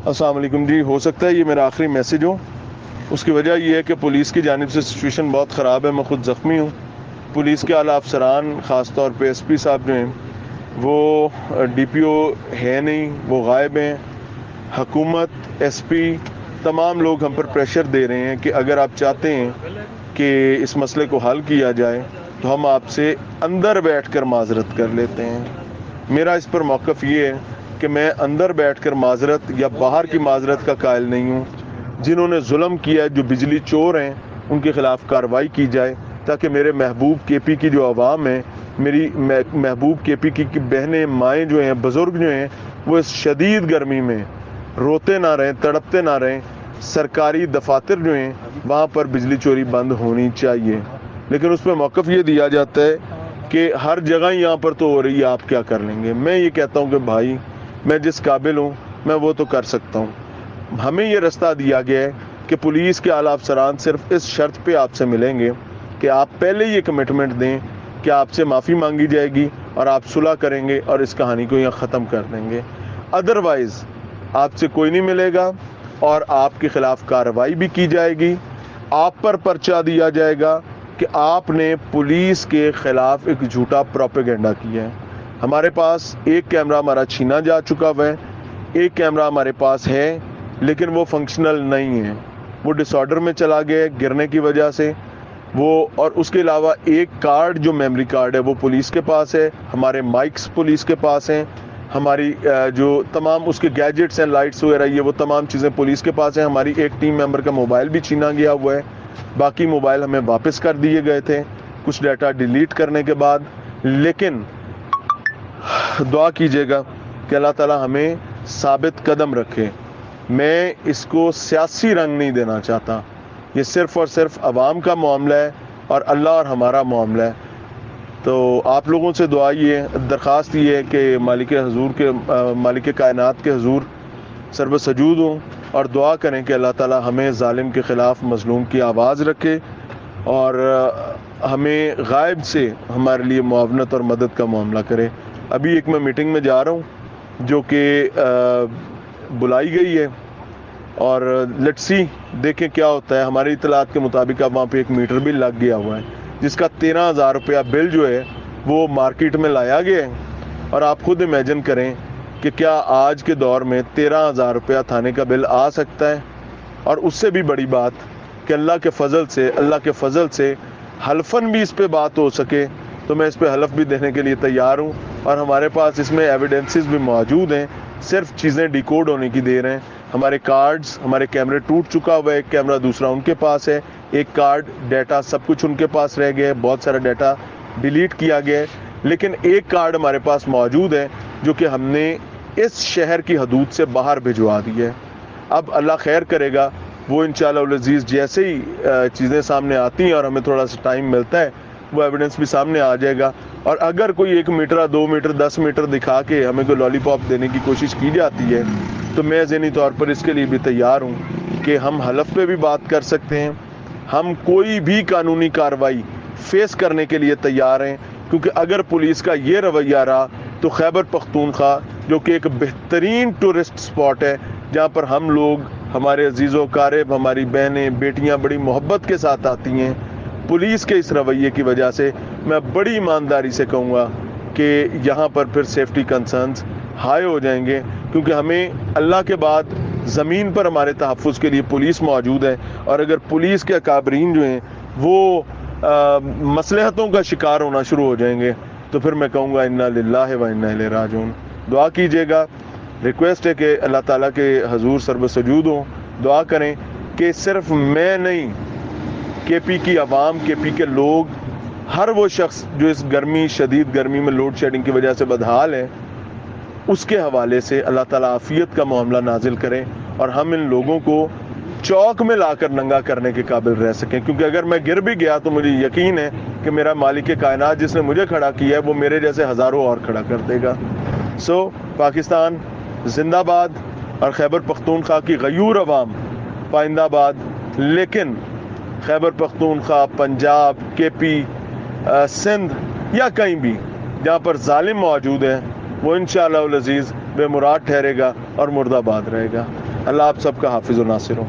अस्सलाम वालेकुम जी। हो सकता है ये मेरा आखिरी मैसेज हो। उसकी वजह ये है कि पुलिस की जानिब से सिचुएशन बहुत ख़राब है। मैं ख़ुद ज़ख्मी हूँ। पुलिस के आला अफसरान ख़ास तौर पे एसपी साहब जो हैं वो डीपीओ है नहीं, वो गायब हैं। हुकूमत, एसपी, तमाम लोग हम पर प्रेशर दे रहे हैं कि अगर आप चाहते हैं कि इस मसले को हल किया जाए तो हम आपसे अंदर बैठकर माजरत कर लेते हैं। मेरा इस पर मौक़िफ़ ये है कि मैं अंदर बैठकर माजरत या बाहर की माजरत का कायल नहीं हूँ। जिन्होंने जुल्म किया है, जो बिजली चोर हैं, उनके ख़िलाफ़ कार्रवाई की जाए ताकि मेरे महबूब केपी की जो आवाम है, मेरी महबूब केपी की बहनें, माएँ जो हैं, बुज़ुर्ग जो हैं, वो इस शदीद गर्मी में रोते ना रहें, तड़पते ना रहें। सरकारी दफातर जो हैं वहाँ पर बिजली चोरी बंद होनी चाहिए। लेकिन उस पर मौक़िफ़ ये दिया जाता है कि हर जगह यहाँ पर तो हो रही है, आप क्या कर लेंगे। मैं ये कहता हूँ कि भाई, मैं जिस काबिल हूँ मैं वो तो कर सकता हूँ। हमें ये रास्ता दिया गया है कि पुलिस के आला अफसरान सिर्फ इस शर्त पे आपसे मिलेंगे कि आप पहले ये कमिटमेंट दें कि आपसे माफ़ी मांगी जाएगी और आप सुलह करेंगे और इस कहानी को यहाँ ख़त्म कर देंगे। अदरवाइज़ आपसे कोई नहीं मिलेगा और आपके ख़िलाफ़ कार्रवाई भी की जाएगी। आप पर पर्चा दिया जाएगा कि आपने पुलिस के ख़िलाफ़ एक झूठा प्रोपेगेंडा किया है। हमारे पास एक कैमरा हमारा छीना जा चुका हुआ है, एक कैमरा हमारे पास है लेकिन वो फंक्शनल नहीं है, वो डिसऑर्डर में चला गया है गिरने की वजह से वो। और उसके अलावा एक कार्ड जो मेमोरी कार्ड है वो पुलिस के पास है, हमारे माइक्स पुलिस के पास हैं, हमारी जो तमाम उसके गैजेट्स हैं, लाइट्स वगैरह, ये वो तमाम चीज़ें पुलिस के पास हैं। हमारी एक टीम मेंबर का मोबाइल भी छीना गया हुआ है, बाकी मोबाइल हमें वापस कर दिए गए थे कुछ डाटा डिलीट करने के बाद। लेकिन दुआ कीजिएगा कि अल्लाह ताला हमें साबित कदम रखे। मैं इसको सियासी रंग नहीं देना चाहता, ये सिर्फ़ और सिर्फ अवाम का मामला है और अल्लाह और हमारा मामला है। तो आप लोगों से दुआ ये दरख्वास्त ये है कि मालिक कायनात के हुजूर सर्व सजूद हों और दुआ करें कि अल्लाह ताला हमें ज़ालिम के ख़िलाफ़ मज़लूम की आवाज़ रखे और हमें गायब से हमारे लिए मुआवनत और मदद का मामला करे। अभी एक मैं मीटिंग में जा रहा हूँ जो कि बुलाई गई है और लेट्स सी देखें क्या होता है। हमारी इतलात के मुताबिक अब वहाँ पे एक मीटर बिल लग गया हुआ है जिसका 13,000 रुपया बिल जो है वो मार्केट में लाया गया है। और आप खुद इमेजिन करें कि क्या आज के दौर में 13,000 रुपया थाने का बिल आ सकता है। और उससे भी बड़ी बात कि अल्लाह के फ़ज़ल से हल्फन भी इस पे बात हो सके तो मैं इस पे हलफ भी देने के लिए तैयार हूँ और हमारे पास इसमें एविडेंसेस भी मौजूद हैं, सिर्फ चीज़ें डिकोड होने की देर हैं। हमारे कार्ड्स, हमारे कैमरे टूट चुका हुआ है, एक कैमरा दूसरा उनके पास है, एक कार्ड, डाटा सब कुछ उनके पास रह गया है, बहुत सारा डाटा डिलीट किया गया है। लेकिन एक कार्ड हमारे पास मौजूद है जो कि हमने इस शहर की हदूद से बाहर भिजवा दी है। अब अल्लाह खैर करेगा, वो इंशाअल्लाह उल अज़ीज़ जैसे ही चीज़ें सामने आती हैं और हमें थोड़ा सा टाइम मिलता है वो एविडेंस भी सामने आ जाएगा। और अगर कोई 1 मीटर, 2 मीटर, 10 मीटर दिखा के हमें कोई लॉलीपॉप देने की कोशिश की जाती है तो मैं ज़हनी तौर पर इसके लिए भी तैयार हूँ कि हम हलफ पे भी बात कर सकते हैं, हम कोई भी कानूनी कार्रवाई फेस करने के लिए तैयार हैं। क्योंकि अगर पुलिस का ये रवैया रहा तो खैबर पख्तूनख्वा जो कि एक बेहतरीन टूरिस्ट स्पॉट है जहाँ पर हम लोग, हमारे अजीज़ो कारब, हमारी बहनें, बेटियाँ बड़ी मोहब्बत के साथ आती हैं, पुलिस के इस रवैये की वजह से मैं बड़ी ईमानदारी से कहूँगा कि यहाँ पर फिर सेफ्टी कंसर्न्स हाई हो जाएंगे। क्योंकि हमें अल्लाह के बाद ज़मीन पर हमारे तहफ़्फ़ुज़ के लिए पुलिस मौजूद है और अगर पुलिस के अकाबरीन जो हैं वो मसलहतों का शिकार होना शुरू हो जाएंगे तो फिर मैं कहूँगा इन्ना लिल्लाहि व इन्ना इलैहि राजिऊन। दुआ कीजिएगा, रिक्वेस्ट है कि अल्लाह ताला के हुजूर सर्व सजूद हों, दुआ करें कि सिर्फ मैं नहीं, केपी की आवाम, केपी के लोग, हर वो शख्स जो इस गर्मी, शदीद गर्मी में लोड शेडिंग की वजह से बदहाल है, उसके हवाले से अल्लाह ताला आफियत का मामला नाजिल करें और हम इन लोगों को चौक में लाकर नंगा करने के काबिल रह सकें। क्योंकि अगर मैं गिर भी गया तो मुझे यकीन है कि मेरा मालिक कायनात जिसने मुझे खड़ा किया है वो मेरे जैसे हज़ारों और खड़ा कर देगा। सो पाकिस्तान जिंदाबाद और खैबर पख्तूनख्वा की गयूर अवाम पाइंदाबाद। लेकिन खैबर पख्तूनख्वा, पंजाब, केपी, सिंध या कहीं भी जहाँ पर जालिम मौजूद है वो इंशाअल्लाह उल अज़ीज़ बेमुराद ठहरेगा और मुर्दाबाद रहेगा। اللہ آپ سب کا حافظ و ناصر ہو.